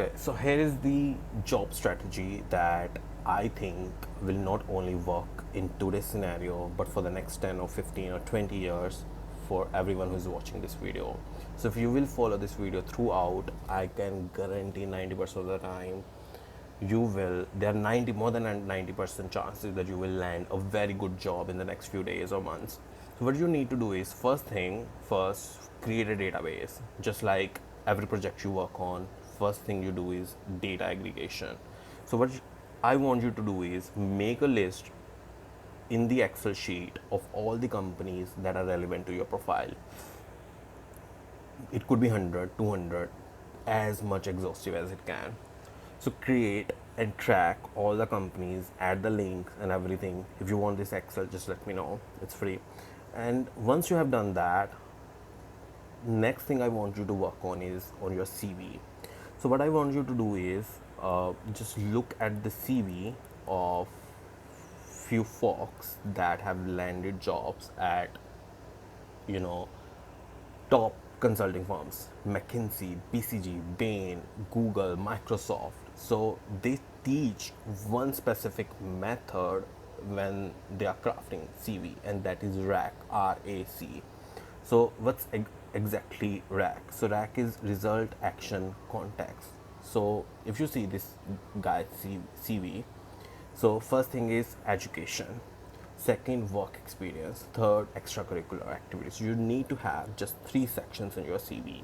Okay, so here is the job strategy that I think will not only work in today's scenario, but for the next 10 or 15 or 20 years for everyone who's watching this video. So if you will follow this video throughout, I can guarantee 90% of the time you will, there are 90 more than 90% chances that you will land a very good job in the next few days or months. So what you need to do is, first create a database. Just like every project you work on, first thing you do is data aggregation. So what I want you to do is make a list in the Excel sheet of all the companies that are relevant to your profile. It could be 100, 200, as much exhaustive as it can. So create and track all the companies, add the links and everything. If you want this Excel, just let me know, it's free. And once you have done that, next thing I want you to work on is on your CV. So what I want you to do is just look at the CV of few folks that have landed jobs at, you know, top consulting firms: McKinsey, BCG, Bain, Google, Microsoft. So they teach one specific method when they are crafting CV, and that is RAC, RAC. So what's exactly RAC? So RAC is result, action, context. So if you see this guy's CV, so first thing is education, second work experience, third extracurricular activities. You need to have just 3 sections in your CV.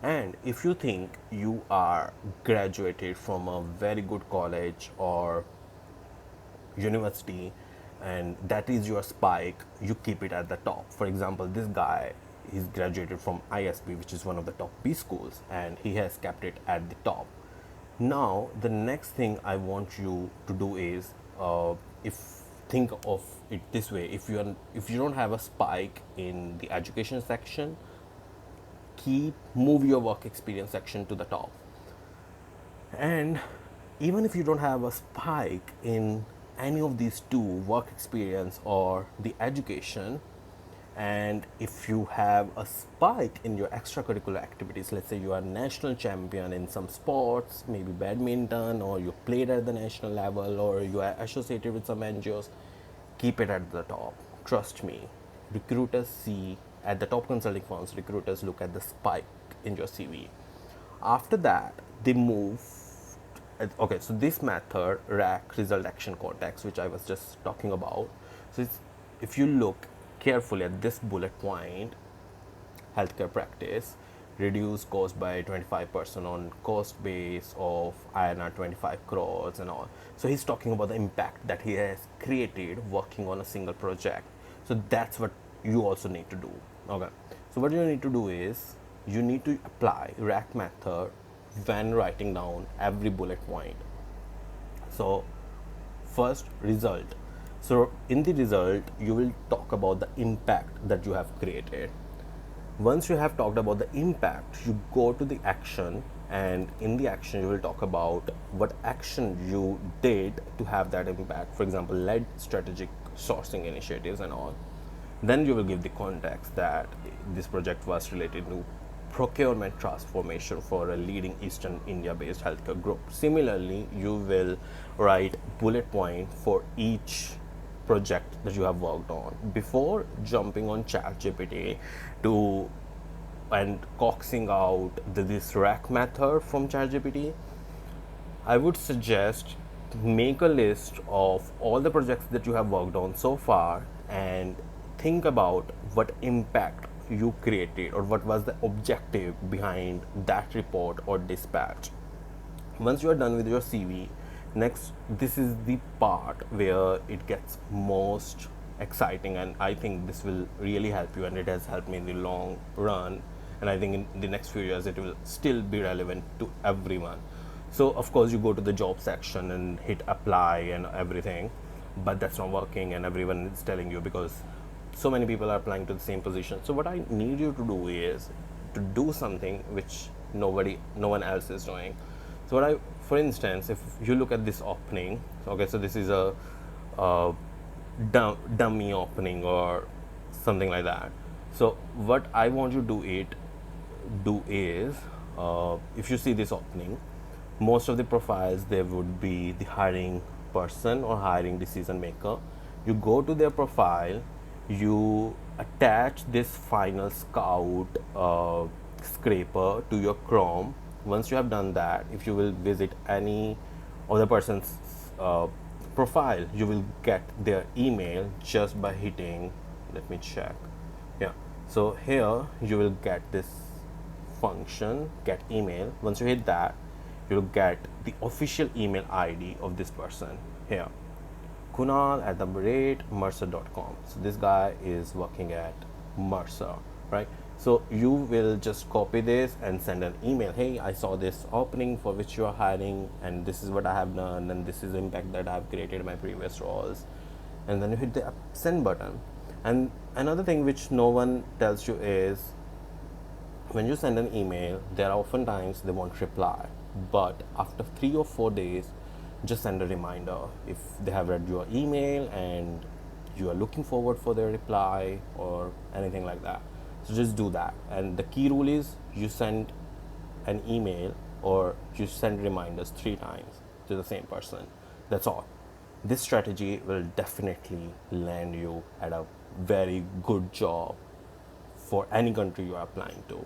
And if you think you are graduated from a very good college or university and that is your spike, you keep it at the top. For example, this guy, he's graduated from ISB, which is one of the top B schools, and he has kept it at the top. Now the next thing I want you to do is, if think of it this way: if you don't have a spike in the education section, move your work experience section to the top. And even if you don't have a spike in any of these two, work experience or the education, and if you have a spike in your extracurricular activities, let's say you are national champion in some sports, maybe badminton, or you played at the national level, or you are associated with some NGOs, keep it at the top. Trust me, recruiters see, at the top consulting firms, recruiters look at the spike in your CV. After that, they move. Okay, so this method, RAC, result, action, context, which I was just talking about. So if you look carefully at this bullet point: healthcare practice, reduce cost by 25% on cost base of INR 25 crores and all. So he's talking about the impact that he has created working on a single project. So that's what you also need to do. Okay, so what you need to do is you need to apply RAC method when writing down every bullet point. So first, result. So in the result, you will talk about the impact that you have created. Once you have talked about the impact, you go to the action, and in the action you will talk about what action you did to have that impact. For example, led strategic sourcing initiatives and all. Then you will give the context that this project was related to procurement transformation for a leading Eastern India based healthcare group. Similarly, you will write bullet point for each project that you have worked on. Before jumping on ChatGPT to and coaxing out this RAC method from ChatGPT, I would suggest make a list of all the projects that you have worked on so far and think about what impact you created or what was the objective behind that report or dispatch. Once you are done with your CV, next, this is the part where it gets most exciting, and I think this will really help you, and it has helped me in the long run, and I think in the next few years it will still be relevant to everyone. So of course you go to the job section and hit apply and everything, but that's not working and everyone is telling you because so many people are applying to the same position. So what I need you to do is to do something which no one else is doing. So what I, for instance, if you look at this opening, okay, so this is a dummy opening or something like that. So what I want you to do is, if you see this opening, most of the profiles there would be the hiring person or hiring decision maker. You go to their profile, you attach this final scout scraper to your Chrome. Once you have done that, if you will visit any other person's uh, profile, you will get their email just by hitting, let me check, yeah, so here you will get this function, get email. Once you hit that, you'll get the official email ID of this person here, kunal@mercer.com. So this guy is working at Mercer, right? So you will just copy this and send an email. Hey, I saw this opening for which you are hiring, and this is what I have done, and this is the impact that I have created in my previous roles. And then you hit the send button. And another thing which no one tells you is when you send an email, there are often times they won't reply. But after 3 or 4 days, just send a reminder if they have read your email and you are looking forward for their reply or anything like that. So just do that. And the key rule is you send an email or you send reminders 3 times to the same person. That's all. This strategy will definitely land you at a very good job for any country you are applying to.